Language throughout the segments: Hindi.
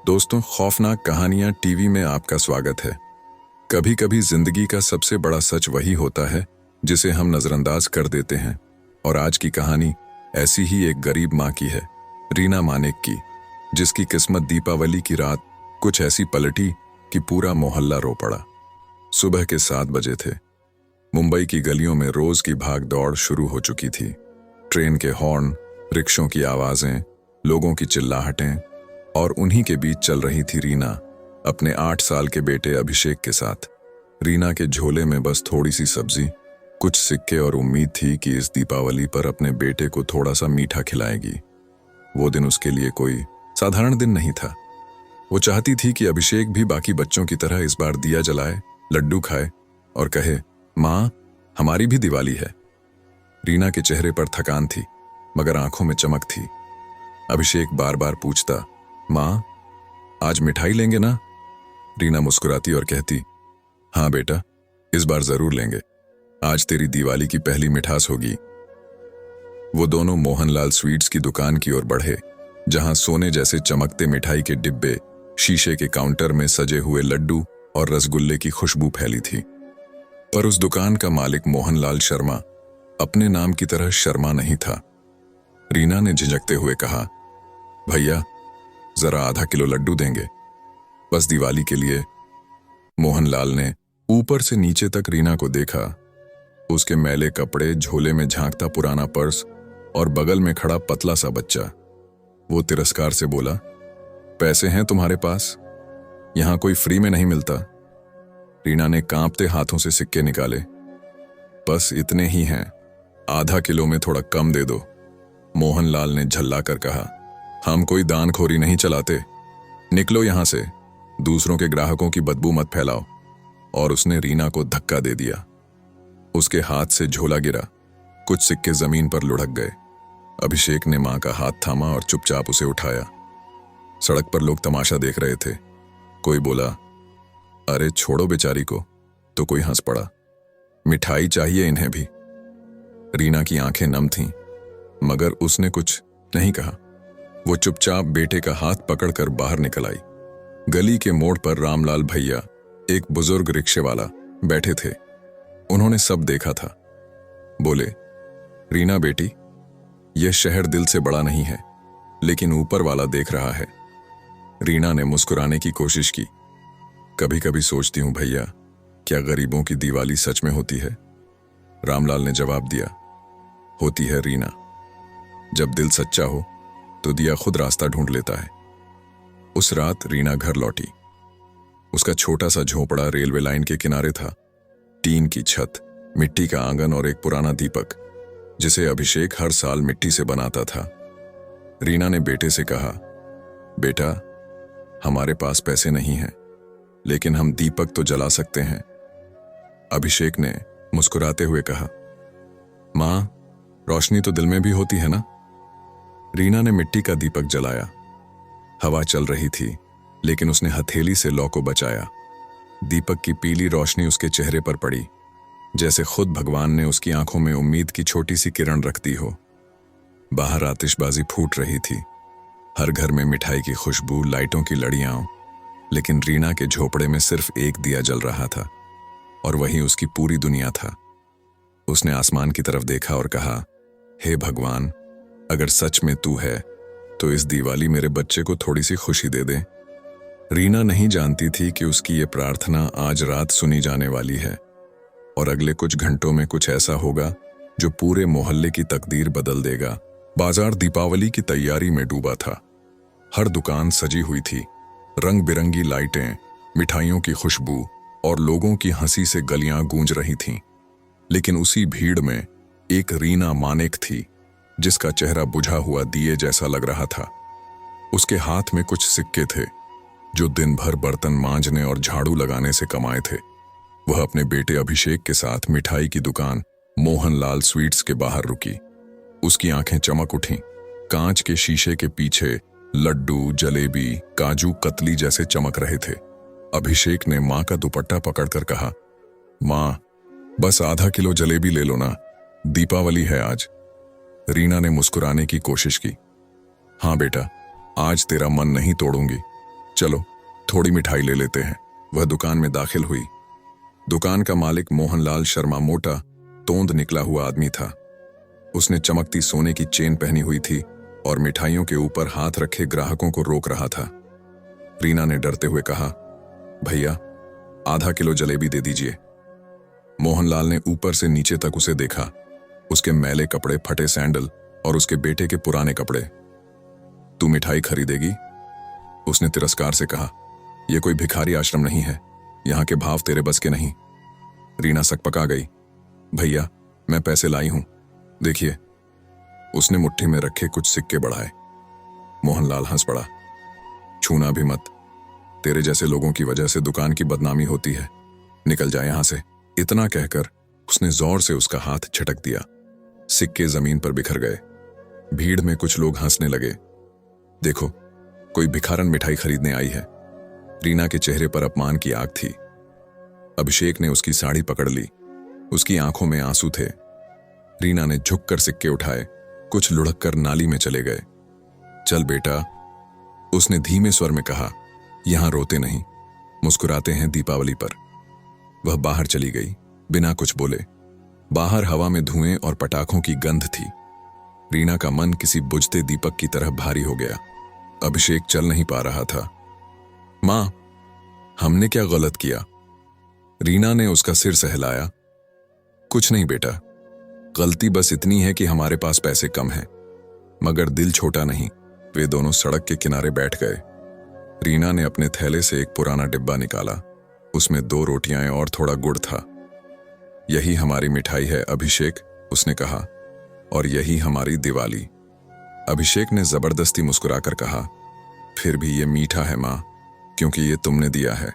दोस्तों, खौफनाक कहानियां टीवी में आपका स्वागत है। कभी कभी जिंदगी का सबसे बड़ा सच वही होता है जिसे हम नजरअंदाज कर देते हैं। और आज की कहानी ऐसी ही एक गरीब माँ की है, रीना मानेक की, जिसकी किस्मत दीपावली की रात कुछ ऐसी पलटी कि पूरा मोहल्ला रो पड़ा। सुबह के 7 बजे थे। मुंबई की गलियों में रोज की भाग दौड़ शुरू हो चुकी थी। ट्रेन के हॉर्न, रिक्शों की आवाजें, लोगों की चिल्लाहटें, और उन्हीं के बीच चल रही थी रीना अपने 8 साल के बेटे अभिषेक के साथ। रीना के झोले में बस थोड़ी सी सब्जी, कुछ सिक्के और उम्मीद थी कि इस दीपावली पर अपने बेटे को थोड़ा सा मीठा खिलाएगी। वो दिन उसके लिए कोई साधारण दिन नहीं था। वो चाहती थी कि अभिषेक भी बाकी बच्चों की तरह इस बार दिया जलाए, लड्डू खाए और कहे, माँ, हमारी भी दिवाली है। रीना के चेहरे पर थकान थी, मगर आंखों में चमक थी। अभिषेक बार बार पूछता, माँ, आज मिठाई लेंगे ना? रीना मुस्कुराती और कहती, हाँ बेटा, इस बार जरूर लेंगे। आज तेरी दिवाली की पहली मिठास होगी। वो दोनों मोहनलाल स्वीट्स की दुकान की ओर बढ़े, जहां सोने जैसे चमकते मिठाई के डिब्बे, शीशे के काउंटर में सजे हुए लड्डू और रसगुल्ले की खुशबू फैली थी। पर उस दुकान का मालिक मोहनलाल शर्मा अपने नाम की तरह शर्मा नहीं था। रीना ने झिझकते हुए कहा, भैया, जरा आधा किलो लड्डू देंगे, बस दिवाली के लिए। मोहनलाल ने ऊपर से नीचे तक रीना को देखा। उसके मैले कपड़े, झोले में झांकता पुराना पर्स और बगल में खड़ा पतला सा बच्चा। वो तिरस्कार से बोला, पैसे हैं तुम्हारे पास? यहां कोई फ्री में नहीं मिलता। रीना ने कांपते हाथों से सिक्के निकाले। बस इतने ही हैं, आधा किलो में थोड़ा कम दे दो। मोहनलाल ने झल्ला कर कहा, हम कोई दानखोरी नहीं चलाते, निकलो यहां से, दूसरों के ग्राहकों की बदबू मत फैलाओ। और उसने रीना को धक्का दे दिया। उसके हाथ से झोला गिरा, कुछ सिक्के जमीन पर लुढ़क गए। अभिषेक ने मां का हाथ थामा और चुपचाप उसे उठाया। सड़क पर लोग तमाशा देख रहे थे। कोई बोला, अरे छोड़ो बेचारी को, तो कोई हंस पड़ा, मिठाई चाहिए इन्हें भी। रीना की आंखें नम थीं, मगर उसने कुछ नहीं कहा। वो चुपचाप बेटे का हाथ पकड़कर बाहर निकल आई। गली के मोड़ पर रामलाल भैया, एक बुजुर्ग रिक्शे वाला, बैठे थे। उन्होंने सब देखा था। बोले, रीना बेटी, यह शहर दिल से बड़ा नहीं है, लेकिन ऊपर वाला देख रहा है। रीना ने मुस्कुराने की कोशिश की। कभी कभी सोचती हूं भैया, क्या गरीबों की दिवाली सच में होती है? रामलाल ने जवाब दिया, होती है रीना। जब दिल सच्चा हो तो दिया खुद रास्ता ढूंढ लेता है। उस रात रीना घर लौटी। उसका छोटा सा झोपड़ा रेलवे लाइन के किनारे था। टीन की छत, मिट्टी का आंगन और एक पुराना दीपक, जिसे अभिषेक हर साल मिट्टी से बनाता था। रीना ने बेटे से कहा, बेटा, हमारे पास पैसे नहीं हैं, लेकिन हम दीपक तो जला सकते हैं। अभिषेक ने मुस्कुराते हुए कहा, मां, रोशनी तो दिल में भी होती है ना? रीना ने मिट्टी का दीपक जलाया। हवा चल रही थी, लेकिन उसने हथेली से लौ को बचाया। दीपक की पीली रोशनी उसके चेहरे पर पड़ी, जैसे खुद भगवान ने उसकी आंखों में उम्मीद की छोटी सी किरण रख दी हो। बाहर आतिशबाजी फूट रही थी, हर घर में मिठाई की खुशबू, लाइटों की लड़ियां, लेकिन रीना के झोपड़े में सिर्फ एक दिया जल रहा था, और वही उसकी पूरी दुनिया था। उसने आसमान की तरफ देखा और कहा, हे भगवान, अगर सच में तू है तो इस दिवाली मेरे बच्चे को थोड़ी सी खुशी दे दे। रीना नहीं जानती थी कि उसकी ये प्रार्थना आज रात सुनी जाने वाली है, और अगले कुछ घंटों में कुछ ऐसा होगा जो पूरे मोहल्ले की तकदीर बदल देगा। बाजार दीपावली की तैयारी में डूबा था। हर दुकान सजी हुई थी, रंग बिरंगी लाइटें, मिठाइयों की खुशबू और लोगों की हंसी से गलियां गूंज रही थीं। लेकिन उसी भीड़ में एक रीना मानेक थी, जिसका चेहरा बुझा हुआ दिए जैसा लग रहा था। उसके हाथ में कुछ सिक्के थे, जो दिन भर बर्तन मांजने और झाड़ू लगाने से कमाए थे। वह अपने बेटे अभिषेक के साथ मिठाई की दुकान मोहनलाल स्वीट्स के बाहर रुकी। उसकी आंखें चमक उठीं। कांच के शीशे के पीछे लड्डू, जलेबी, काजू कतली जैसे चमक रहे थे। अभिषेक ने मां का दुपट्टा पकड़कर कहा, मां, बस आधा किलो जलेबी ले लो ना, दीपावली है आज। रीना ने मुस्कुराने की कोशिश की। हाँ बेटा, आज तेरा मन नहीं तोड़ूंगी। चलो थोड़ी मिठाई ले लेते हैं। वह दुकान में दाखिल हुई। दुकान का मालिक मोहनलाल शर्मा मोटा, तोंद निकला हुआ आदमी था। उसने चमकती सोने की चेन पहनी हुई थी और मिठाइयों के ऊपर हाथ रखे ग्राहकों को रोक रहा था। रीना ने डरते हुए कहा, भैया आधा किलो जलेबी दे दीजिए। मोहनलाल ने ऊपर से नीचे तक उसे देखा, उसके मैले कपड़े, फटे सैंडल और उसके बेटे के पुराने कपड़े। तू मिठाई खरीदेगी? उसने तिरस्कार से कहा, यह कोई भिखारी आश्रम नहीं है, यहां के भाव तेरे बस के नहीं। रीना सकपका गई। भैया मैं पैसे लाई हूं, देखिए। उसने मुट्ठी में रखे कुछ सिक्के बढ़ाए। मोहनलाल हंस पड़ा। छूना भी मत, तेरे जैसे लोगों की वजह से दुकान की बदनामी होती है, निकल जा यहां से। इतना कहकर उसने जोर से उसका हाथ झटक दिया। सिक्के जमीन पर बिखर गए। भीड़ में कुछ लोग हंसने लगे। देखो, कोई भिखारन मिठाई खरीदने आई है। रीना के चेहरे पर अपमान की आग थी। अभिषेक ने उसकी साड़ी पकड़ ली, उसकी आंखों में आंसू थे। रीना ने झुककर सिक्के उठाए, कुछ लुढ़क कर नाली में चले गए। चल बेटा, उसने धीमे स्वर में कहा, यहां रोते नहीं, मुस्कुराते हैं दीपावली पर। वह बाहर चली गई बिना कुछ बोले। बाहर हवा में धुएं और पटाखों की गंध थी। रीना का मन किसी बुझते दीपक की तरह भारी हो गया। अभिषेक चल नहीं पा रहा था। मां, हमने क्या गलत किया? रीना ने उसका सिर सहलाया। कुछ नहीं बेटा, गलती बस इतनी है कि हमारे पास पैसे कम हैं, मगर दिल छोटा नहीं। वे दोनों सड़क के किनारे बैठ गए। रीना ने अपने थैले से एक पुराना डिब्बा निकाला, उसमें 2 रोटियां और थोड़ा गुड़ था। यही हमारी मिठाई है अभिषेक, उसने कहा, और यही हमारी दिवाली। अभिषेक ने जबरदस्ती मुस्कुराकर कहा, फिर भी ये मीठा है मां, क्योंकि ये तुमने दिया है।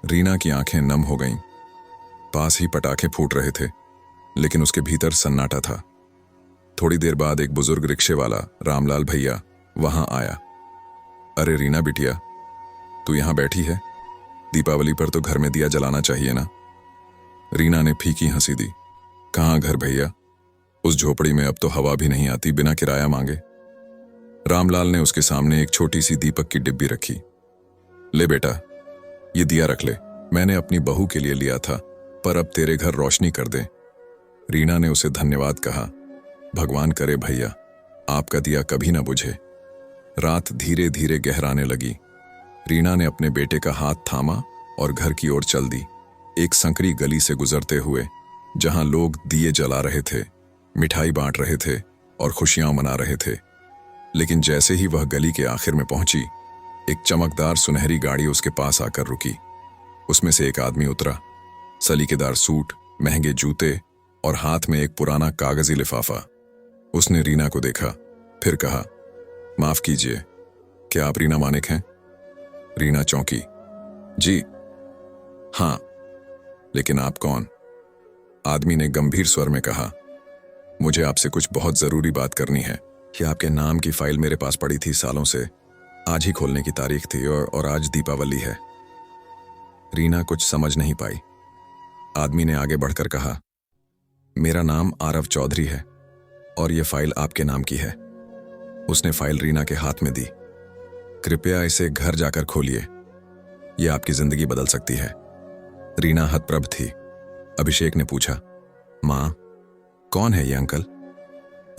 रीना की आंखें नम हो गईं। पास ही पटाखे फूट रहे थे, लेकिन उसके भीतर सन्नाटा था। थोड़ी देर बाद एक बुजुर्ग रिक्शे वाला, रामलाल भैया, वहां आया। अरे रीना बिटिया, तू यहां बैठी है? दीपावली पर तो घर में दिया जलाना चाहिए ना? रीना ने फीकी हंसी दी। कहां घर भैया, उस झोपड़ी में अब तो हवा भी नहीं आती बिना किराया मांगे। रामलाल ने उसके सामने एक छोटी सी दीपक की डिब्बी रखी। ले बेटा, ये दिया रख ले, मैंने अपनी बहू के लिए लिया था, पर अब तेरे घर रोशनी कर दे। रीना ने उसे धन्यवाद कहा। भगवान करे भैया, आपका दिया कभी ना बुझे। रात धीरे धीरे गहराने लगी। रीना ने अपने बेटे का हाथ थामा और घर की ओर चल दी। एक संकरी गली से गुजरते हुए, जहां लोग दिए जला रहे थे, मिठाई बांट रहे थे और खुशियां मना रहे थे। लेकिन जैसे ही वह गली के आखिर में पहुंची, एक चमकदार सुनहरी गाड़ी उसके पास आकर रुकी। उसमें से एक आदमी उतरा, सलीकेदार सूट, महंगे जूते और हाथ में एक पुराना कागजी लिफाफा। उसने रीना को देखा, फिर कहा, माफ कीजिए, क्या आप रीना मानिक हैं? रीना चौंकी। जी हां, लेकिन आप कौन? आदमी ने गंभीर स्वर में कहा, मुझे आपसे कुछ बहुत जरूरी बात करनी है। कि आपके नाम की फाइल मेरे पास पड़ी थी सालों से, आज ही खोलने की तारीख थी और आज दीपावली है। रीना कुछ समझ नहीं पाई। आदमी ने आगे बढ़कर कहा, मेरा नाम आरव चौधरी है और यह फाइल आपके नाम की है। उसने फाइल रीना के हाथ में दी। कृपया इसे घर जाकर खोलिए, यह आपकी जिंदगी बदल सकती है। रीना हतप्रभ थी। अभिषेक ने पूछा, मां, कौन है ये अंकल?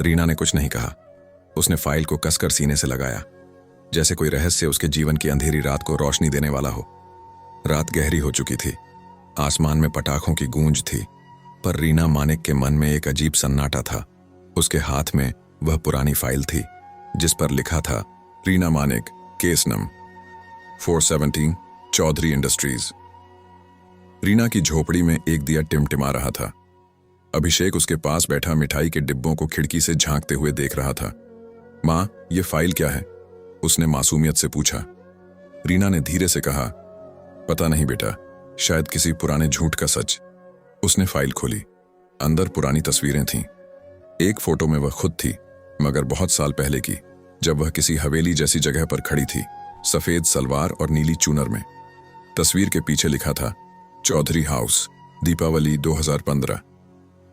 रीना ने कुछ नहीं कहा। उसने फाइल को कसकर सीने से लगाया, जैसे कोई रहस्य उसके जीवन की अंधेरी रात को रोशनी देने वाला हो। रात गहरी हो चुकी थी, आसमान में पटाखों की गूंज थी, पर रीना मानिक के मन में एक अजीब सन्नाटा था। उसके हाथ में वह पुरानी फाइल थी, जिस पर लिखा था, Reena Manik, case number 417, Chaudhary industries. Reena की झोपड़ी में एक दिया टिमटिमा रहा था। अभिषेक उसके पास बैठा मिठाई के डिब्बों को खिड़की से झांकते हुए देख रहा था। मां, ये फाइल क्या है? उसने मासूमियत से पूछा। रीना ने धीरे से कहा, पता नहीं बेटा, शायद किसी पुराने झूठ का सच। उसने फाइल खोली। अंदर पुरानी तस्वीरें थीं। एक फोटो में वह खुद थी, मगर बहुत साल पहले की, जब वह किसी हवेली जैसी जगह पर खड़ी थी, सफेद सलवार और नीली चूनर में। तस्वीर के पीछे लिखा था, चौधरी हाउस, दीपावली 2015।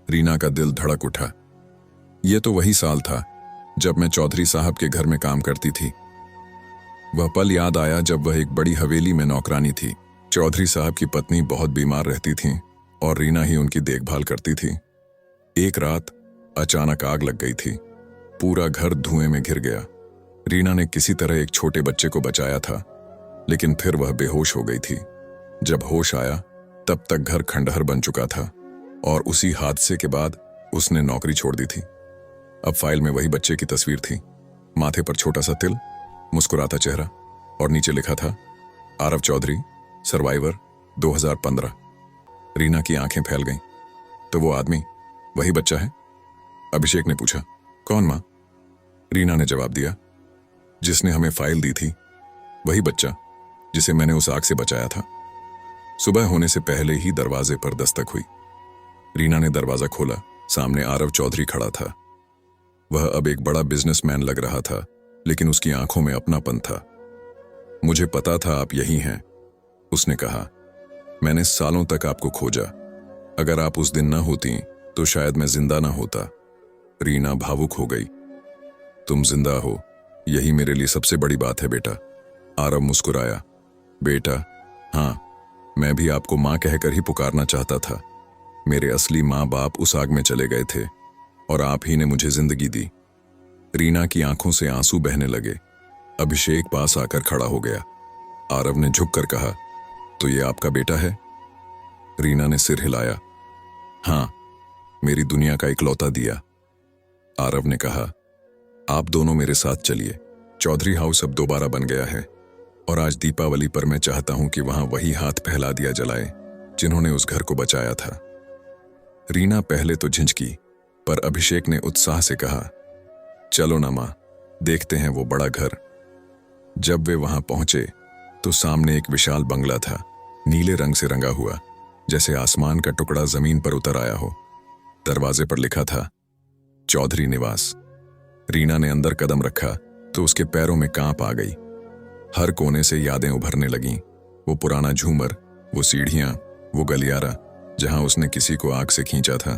रीना का दिल धड़क उठा। यह तो वही साल था जब मैं चौधरी साहब के घर में काम करती थी। वह पल याद आया जब वह एक बड़ी हवेली में नौकरानी थी। चौधरी साहब की पत्नी बहुत बीमार रहती थी और रीना ही उनकी देखभाल करती थी। एक रात अचानक आग लग गई थी। पूरा घर धुएं में घिर गया। रीना ने किसी तरह एक छोटे बच्चे को बचाया था, लेकिन फिर वह बेहोश हो गई थी। जब होश आया तब तक घर खंडहर बन चुका था और उसी हादसे के बाद उसने नौकरी छोड़ दी थी। अब फाइल में वही बच्चे की तस्वीर थी, माथे पर छोटा सा तिल, मुस्कुराता चेहरा और नीचे लिखा था आरव चौधरी, सर्वाइवर 2015। रीना की आंखें फैल गईं। तो वो आदमी वही बच्चा है? अभिषेक ने पूछा। कौन मां? रीना ने जवाब दिया, जिसने हमें फाइल दी थी, वही बच्चा जिसे मैंने उस आग से बचाया था। सुबह होने से पहले ही दरवाजे पर दस्तक हुई। रीना ने दरवाजा खोला। सामने आरव चौधरी खड़ा था। वह अब एक बड़ा बिजनेसमैन लग रहा था, लेकिन उसकी आंखों में अपनापन था। मुझे पता था आप यही हैं, उसने कहा। मैंने सालों तक आपको खोजा। अगर आप उस दिन न होती तो शायद मैं जिंदा ना होता। रीना भावुक हो गई। तुम जिंदा हो, यही मेरे लिए सबसे बड़ी बात है बेटा। आरव मुस्कुराया। बेटा? हाँ, मैं भी आपको मां कहकर ही पुकारना चाहता था। मेरे असली मां बाप उस आग में चले गए थे और आप ही ने मुझे जिंदगी दी। रीना की आंखों से आंसू बहने लगे। अभिषेक पास आकर खड़ा हो गया। आरव ने झुककर कहा, तो ये आपका बेटा है? रीना ने सिर हिलाया। हाँ, मेरी दुनिया का इकलौता दिया। आरव ने कहा, आप दोनों मेरे साथ चलिए। चौधरी हाउस अब दोबारा बन गया है और आज दीपावली पर मैं चाहता हूं कि वहां वही हाथ फैला दिया जलाए जिन्होंने उस घर को बचाया था। रीना पहले तो झिझकी, पर अभिषेक ने उत्साह से कहा, चलो ना मां, देखते हैं वो बड़ा घर। जब वे वहां पहुंचे तो सामने एक विशाल बंगला था, नीले रंग से रंगा हुआ, जैसे आसमान का टुकड़ा जमीन पर उतर आया हो। दरवाजे पर लिखा था चौधरी निवास। रीना ने अंदर कदम रखा तो उसके पैरों में कांप आ गई। हर कोने से यादें उभरने लगीं। वो पुराना झूमर, वो सीढ़ियां, वो गलियारा जहां उसने किसी को आग से खींचा था।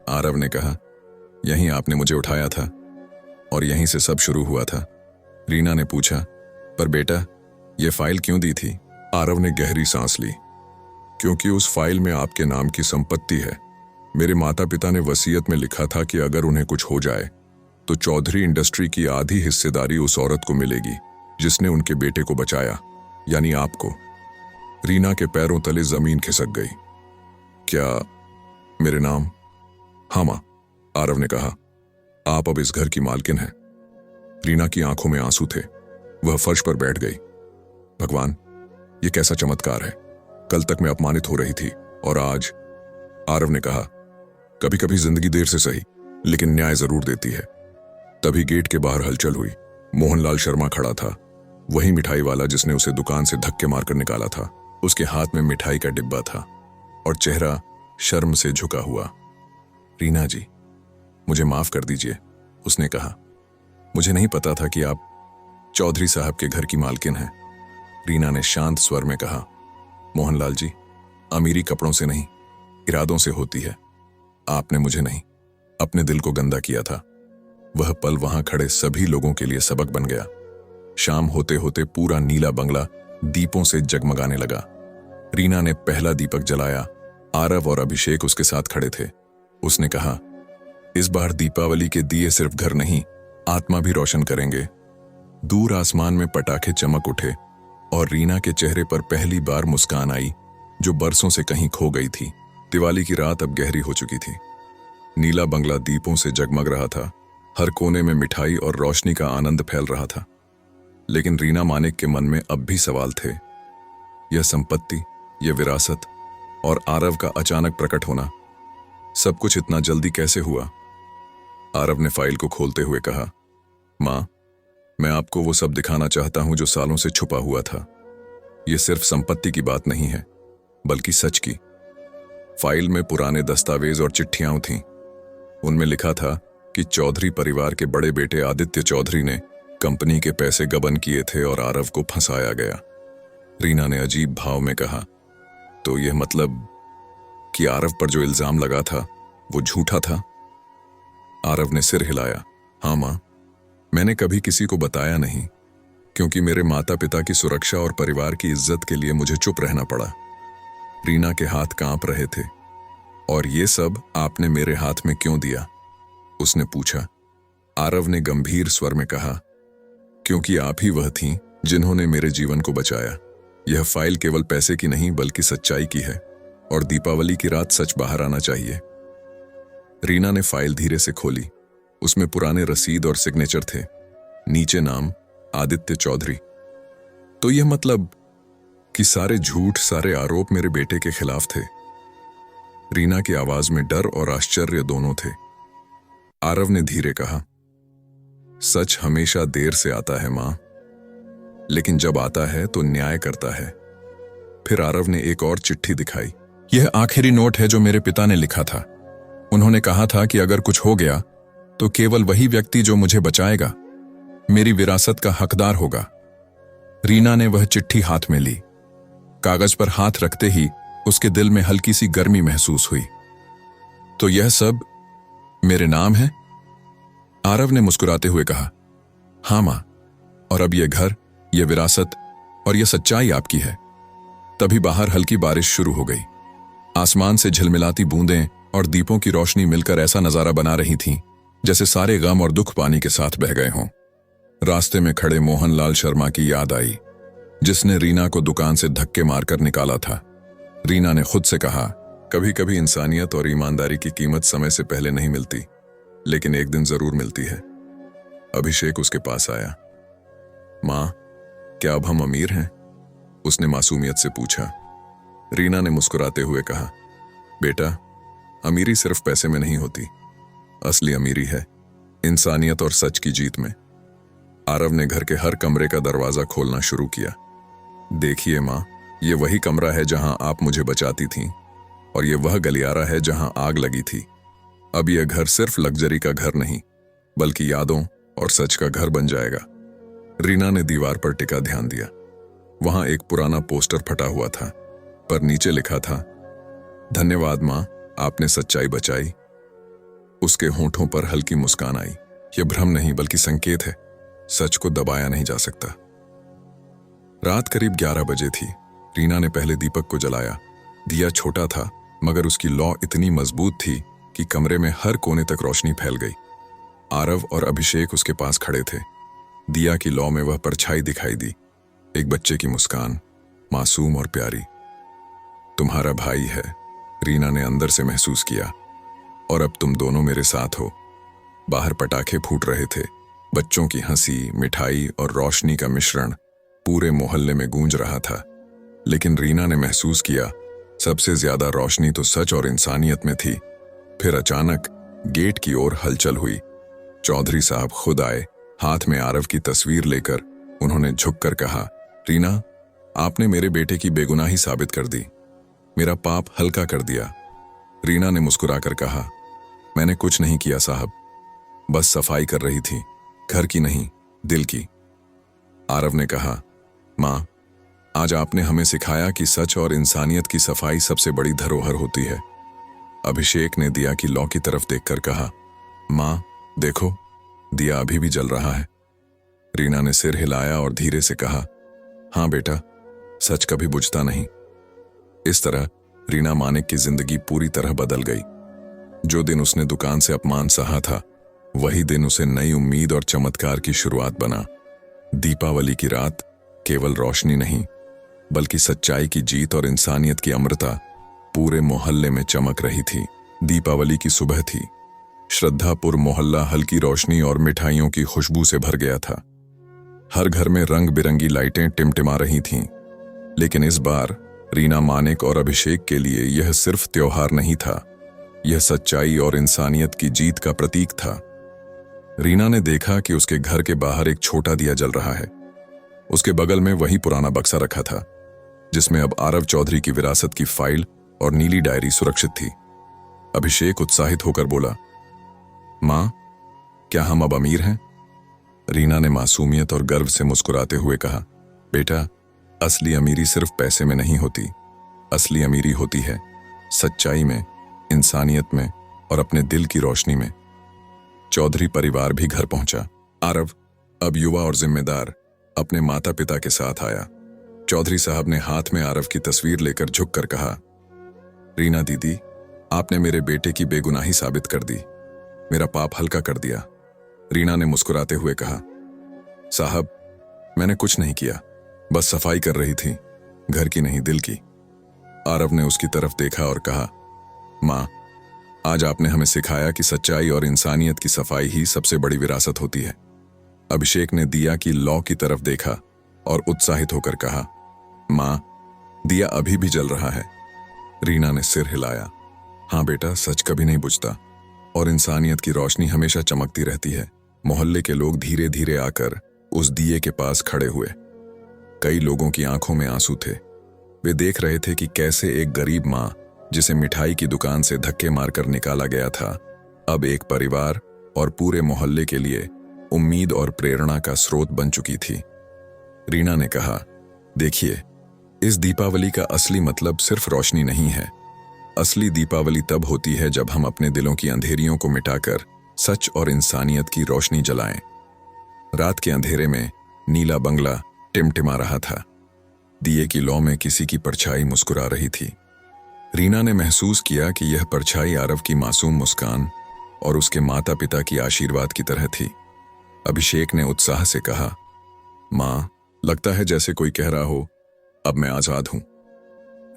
आरव ने कहा, यहीं आपने मुझे उठाया था और यहीं से सब शुरू हुआ था। रीना ने पूछा, पर बेटा, ये फाइल क्यों दी थी? आरव ने गहरी सांस ली। क्योंकि उस फाइल में आपके नाम की संपत्ति है। मेरे माता पिता ने वसीयत में लिखा था कि अगर उन्हें कुछ हो जाए तो चौधरी इंडस्ट्री की आधी हिस्सेदारी उस औरत को मिलेगी जिसने उनके बेटे को बचाया, यानी आपको। रीना के पैरों तले जमीन खिसक गई। क्या मेरे नाम? हाँ मां, आरव ने कहा, आप अब इस घर की मालकिन हैं। रीना की आंखों में आंसू थे। वह फर्श पर बैठ गई। भगवान, ये कैसा चमत्कार है। कल तक मैं अपमानित हो रही थी और आज। आरव ने कहा, कभी कभी जिंदगी देर से सही, लेकिन न्याय जरूर देती है। तभी गेट के बाहर हलचल हुई। मोहनलाल शर्मा खड़ा था, वही मिठाई वाला जिसने उसे दुकान से धक्के मारकर निकाला था। उसके हाथ में मिठाई का डिब्बा था और चेहरा शर्म से झुका हुआ। रीना जी, मुझे माफ कर दीजिए, उसने कहा। मुझे नहीं पता था कि आप चौधरी साहब के घर की मालकिन हैं। रीना ने शांत स्वर में कहा, मोहनलाल जी, अमीरी कपड़ों से नहीं, इरादों से होती है। आपने मुझे नहीं, अपने दिल को गंदा किया था। वह पल वहां खड़े सभी लोगों के लिए सबक बन गया। शाम होते होते पूरा नीला बंगला दीपों से जगमगाने लगा। रीना ने पहला दीपक जलाया। आरव और अभिषेक उसके साथ खड़े थे। उसने कहा, इस बार दीपावली के दिए सिर्फ घर नहीं, आत्मा भी रोशन करेंगे। दूर आसमान में पटाखे चमक उठे और रीना के चेहरे पर पहली बार मुस्कान आई, जो बरसों से कहीं खो गई थी। दिवाली की रात अब गहरी हो चुकी थी। नीला बंगला दीपों से जगमग रहा था। हर कोने में मिठाई और रोशनी का आनंद फैल रहा था। लेकिन रीना मानिक के मन में अब भी सवाल थे। यह संपत्ति, यह विरासत और आरव का अचानक प्रकट होना, सब कुछ इतना जल्दी कैसे हुआ? आरव ने फाइल को खोलते हुए कहा, मां, मैं आपको वो सब दिखाना चाहता हूं जो सालों से छुपा हुआ था। यह सिर्फ संपत्ति की बात नहीं है, बल्कि सच की। फाइल में पुराने दस्तावेज और चिट्ठियां थीं। उनमें लिखा था कि चौधरी परिवार के बड़े बेटे आदित्य चौधरी ने कंपनी के पैसे गबन किए थे और आरव को फंसाया गया। रीना ने अजीब भाव में कहा, तो यह मतलब कि आरव पर जो इल्जाम लगा था वो झूठा था? आरव ने सिर हिलाया। हाँ मां, मैंने कभी किसी को बताया नहीं। क्योंकि मेरे माता पिता की सुरक्षा और परिवार की इज्जत के लिए मुझे चुप रहना पड़ा। रीना के हाथ कांप रहे थे। और ये सब आपने मेरे हाथ में क्यों दिया? उसने पूछा। आरव ने गंभीर स्वर में कहा, क्योंकि आप ही वह थीं जिन्होंने मेरे जीवन को बचाया। यह फाइल केवल पैसे की नहीं बल्कि सच्चाई की है, और दीपावली की रात सच बाहर आना चाहिए। रीना ने फाइल धीरे से खोली। उसमें पुराने रसीद और सिग्नेचर थे। नीचे नाम आदित्य चौधरी। तो यह मतलब कि सारे झूठ, सारे आरोप मेरे बेटे के खिलाफ थे। रीना की आवाज में डर और आश्चर्य दोनों थे। आरव ने धीरे कहा, सच हमेशा देर से आता है मां, लेकिन जब आता है तो न्याय करता है। फिर आरव ने एक और चिट्ठी दिखाई। यह आखिरी नोट है जो मेरे पिता ने लिखा था। उन्होंने कहा था कि अगर कुछ हो गया तो केवल वही व्यक्ति जो मुझे बचाएगा मेरी विरासत का हकदार होगा। रीना ने वह चिट्ठी हाथ में ली। कागज पर हाथ रखते ही उसके दिल में हल्की सी गर्मी महसूस हुई। तो यह सब मेरे नाम है? आरव ने मुस्कुराते हुए कहा, हां मां, और अब यह घर, यह विरासत और यह सच्चाई आपकी है। तभी बाहर हल्की बारिश शुरू हो गई। आसमान से झिलमिलाती बूंदें और दीपों की रोशनी मिलकर ऐसा नजारा बना रही थीं जैसे सारे गम और दुख पानी के साथ बह गए हों। रास्ते में खड़े मोहनलाल शर्मा की याद आई, जिसने रीना को दुकान से धक्के मारकर निकाला था। रीना ने खुद से कहा, कभी कभी इंसानियत और ईमानदारी की कीमत समय से पहले नहीं मिलती, लेकिन एक दिन जरूर मिलती है। अभिषेक उसके पास आया। मां, क्या अब हम अमीर हैं? उसने मासूमियत से पूछा। रीना ने मुस्कुराते हुए कहा, बेटा, अमीरी सिर्फ पैसे में नहीं होती। असली अमीरी है इंसानियत और सच की जीत में। आरव ने घर के हर कमरे का दरवाजा खोलना शुरू किया। देखिए मां, ये वही कमरा है जहां आप मुझे बचाती थीं, और ये वह गलियारा है जहां आग लगी थी। अब यह घर सिर्फ लग्जरी का घर नहीं, बल्कि यादों और सच का घर बन जाएगा। रीना ने दीवार पर टिका ध्यान दिया। वहां एक पुराना पोस्टर फटा हुआ था, पर नीचे लिखा था, धन्यवाद मां, आपने सच्चाई बचाई। उसके होंठों पर हल्की मुस्कान आई। यह भ्रम नहीं बल्कि संकेत है, सच को दबाया नहीं जा सकता। रात करीब 11 बजे थी। रीना ने पहले दीपक को जलाया। दिया छोटा था, मगर उसकी लौ इतनी मजबूत थी कि कमरे में हर कोने तक रोशनी फैल गई। आरव और अभिषेक उसके पास खड़े थे। दिया की लौ में वह परछाई दिखाई दी, एक बच्चे की मुस्कान, मासूम और प्यारी। तुम्हारा भाई है, रीना ने अंदर से महसूस किया, और अब तुम दोनों मेरे साथ हो। बाहर पटाखे फूट रहे थे। बच्चों की हंसी, मिठाई और रोशनी का मिश्रण पूरे मोहल्ले में गूंज रहा था। लेकिन रीना ने महसूस किया, सबसे ज्यादा रोशनी तो सच और इंसानियत में थी। फिर अचानक गेट की ओर हलचल हुई। चौधरी साहब खुद आए, हाथ में आरव की तस्वीर लेकर। उन्होंने झुककर कहा, रीना, आपने मेरे बेटे की बेगुनाही साबित कर दी, मेरा पाप हल्का कर दिया। रीना ने मुस्कुराकर कहा, मैंने कुछ नहीं किया साहब, बस सफाई कर रही थी, घर की नहीं, दिल की। आरव ने कहा, मां, आज आपने हमें सिखाया कि सच और इंसानियत की सफाई सबसे बड़ी धरोहर होती है। अभिषेक ने दिया की लौ की तरफ देखकर कहा, मां, देखो, दिया अभी भी जल रहा है। रीना ने सिर हिलाया और धीरे से कहा, हां बेटा, सच कभी बुझता नहीं। इस तरह रीना मानिक की जिंदगी पूरी तरह बदल गई। जो दिन उसने दुकान से अपमान सहा था, वही दिन उसे नई उम्मीद और चमत्कार की शुरुआत बना। दीपावली की रात केवल रोशनी नहीं, बल्कि सच्चाई की जीत और इंसानियत की अमृता पूरे मोहल्ले में चमक रही थी। दीपावली की सुबह थी। श्रद्धापुर मोहल्ला हल्की रोशनी और मिठाइयों की खुशबू से भर गया था। हर घर में रंग बिरंगी लाइटें टिमटिमा रही थीं। लेकिन इस बार रीना मानिक और अभिषेक के लिए यह सिर्फ त्योहार नहीं था, यह सच्चाई और इंसानियत की जीत का प्रतीक था। रीना ने देखा कि उसके घर के बाहर एक छोटा दिया जल रहा है। उसके बगल में वही पुराना बक्सा रखा था, जिसमें अब आरव चौधरी की विरासत की फाइल और नीली डायरी सुरक्षित थी। अभिषेक उत्साहित होकर बोला, मां, क्या हम अब अमीर हैं? रीना ने मासूमियत और गर्व से मुस्कुराते हुए कहा, बेटा, असली अमीरी सिर्फ पैसे में नहीं होती। असली अमीरी होती है सच्चाई में, इंसानियत में और अपने दिल की रोशनी में। चौधरी परिवार भी घर पहुंचा। आरव, अब युवा और जिम्मेदार, अपने माता पिता के साथ आया। चौधरी साहब ने हाथ में आरव की तस्वीर लेकर झुककर कहा, रीना दीदी, आपने मेरे बेटे की बेगुनाही साबित कर दी, मेरा पाप हल्का कर दिया। रीना ने मुस्कुराते हुए कहा, साहब, मैंने कुछ नहीं किया, बस सफाई कर रही थी, घर की नहीं दिल की। आरव ने उसकी तरफ देखा और कहा, माँ, आज आपने हमें सिखाया कि सच्चाई और इंसानियत की सफाई ही सबसे बड़ी विरासत होती है। अभिषेक ने दिया की लौ की तरफ देखा और उत्साहित होकर कहा, माँ, दिया अभी भी जल रहा है। रीना ने सिर हिलाया। हाँ बेटा, सच कभी नहीं बुझता और इंसानियत की रोशनी हमेशा चमकती रहती है। मोहल्ले के लोग धीरे धीरे आकर उस दिए के पास खड़े हुए। कई लोगों की आंखों में आंसू थे। वे देख रहे थे कि कैसे एक गरीब माँ, जिसे मिठाई की दुकान से धक्के मारकर निकाला गया था, अब एक परिवार और पूरे मोहल्ले के लिए उम्मीद और प्रेरणा का स्रोत बन चुकी थी। रीना ने कहा, देखिए, इस दीपावली का असली मतलब सिर्फ रोशनी नहीं है। असली दीपावली तब होती है जब हम अपने दिलों की अंधेरियों को मिटाकर सच और इंसानियत की रोशनी जलाएं। रात के अंधेरे में नीला बंगला टिमटिमा रहा था। दिए की लौ में किसी की परछाई मुस्कुरा रही थी। रीना ने महसूस किया कि यह परछाई आरव की मासूम मुस्कान और उसके माता पिता की आशीर्वाद की तरह थी। अभिषेक ने उत्साह से कहा, माँ, लगता है जैसे कोई कह रहा हो, अब मैं आजाद हूं।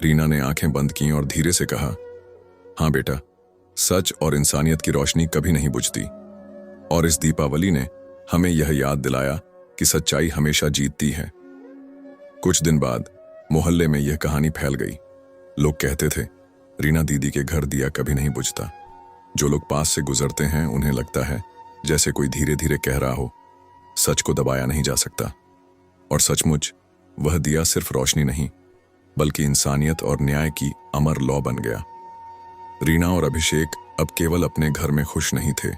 रीना ने आंखें बंद की और धीरे से कहा, हाँ बेटा, सच और इंसानियत की रोशनी कभी नहीं बुझती और इस दीपावली ने हमें यह याद दिलाया कि सच्चाई हमेशा जीतती है। कुछ दिन बाद मोहल्ले में यह कहानी फैल गई। लोग कहते थे, रीना दीदी के घर दिया कभी नहीं बुझता। जो लोग पास से गुजरते हैं उन्हें लगता है जैसे कोई धीरे धीरे कह रहा हो, सच को दबाया नहीं जा सकता। और सचमुच वह दिया सिर्फ रोशनी नहीं, बल्कि इंसानियत और न्याय की अमर लौ बन गया। रीना और अभिषेक अब केवल अपने घर में खुश नहीं थे।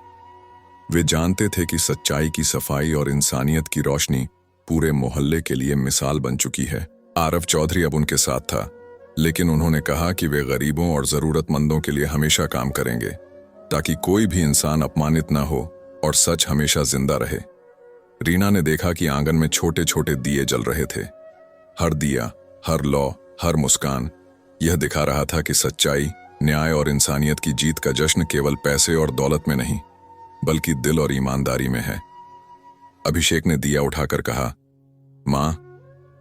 वे जानते थे कि सच्चाई की सफाई और इंसानियत की रोशनी पूरे मोहल्ले के लिए मिसाल बन चुकी है। आरव चौधरी अब उनके साथ था, लेकिन उन्होंने कहा कि वे गरीबों और जरूरतमंदों के लिए हमेशा काम करेंगे, ताकि कोई भी इंसान अपमानित न हो और सच हमेशा जिंदा रहे। रीना ने देखा कि आंगन में छोटे छोटे दिए जल रहे थे। हर दिया, हर लौ, हर मुस्कान यह दिखा रहा था कि सच्चाई, न्याय और इंसानियत की जीत का जश्न केवल पैसे और दौलत में नहीं, बल्कि दिल और ईमानदारी में है। अभिषेक ने दिया उठाकर कहा, माँ,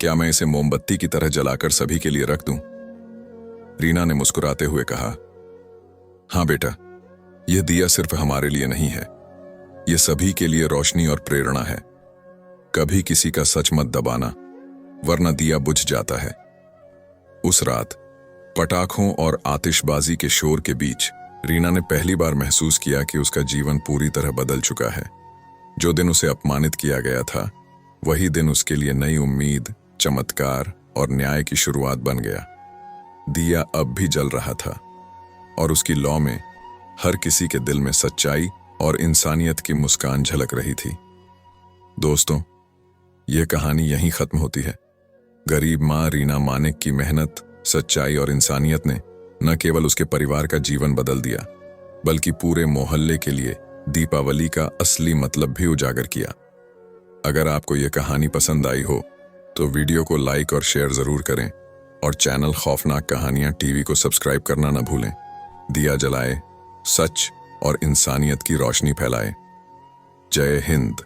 क्या मैं इसे मोमबत्ती की तरह जलाकर सभी के लिए रख दूं? रीना ने मुस्कुराते हुए कहा, हाँ बेटा, यह दिया सिर्फ हमारे लिए नहीं है, यह सभी के लिए रोशनी और प्रेरणा है। कभी किसी का सच मत दबाना, वरना दिया बुझ जाता है। उस रात पटाखों और आतिशबाजी के शोर के बीच रीना ने पहली बार महसूस किया कि उसका जीवन पूरी तरह बदल चुका है। जो दिन उसे अपमानित किया गया था, वही दिन उसके लिए नई उम्मीद, चमत्कार और न्याय की शुरुआत बन गया। दिया अब भी जल रहा था और उसकी लौ में हर किसी के दिल में सच्चाई और इंसानियत की मुस्कान झलक रही थी। दोस्तों, यह कहानी यहीं खत्म होती है। गरीब माँ रीना मानिक की मेहनत, सच्चाई और इंसानियत ने न केवल उसके परिवार का जीवन बदल दिया, बल्कि पूरे मोहल्ले के लिए दीपावली का असली मतलब भी उजागर किया। अगर आपको यह कहानी पसंद आई हो तो वीडियो को लाइक और शेयर जरूर करें और चैनल खौफनाक कहानियां टीवी को सब्सक्राइब करना न भूलें। दिया जलाए, सच और इंसानियत की रोशनी फैलाए। जय हिंद।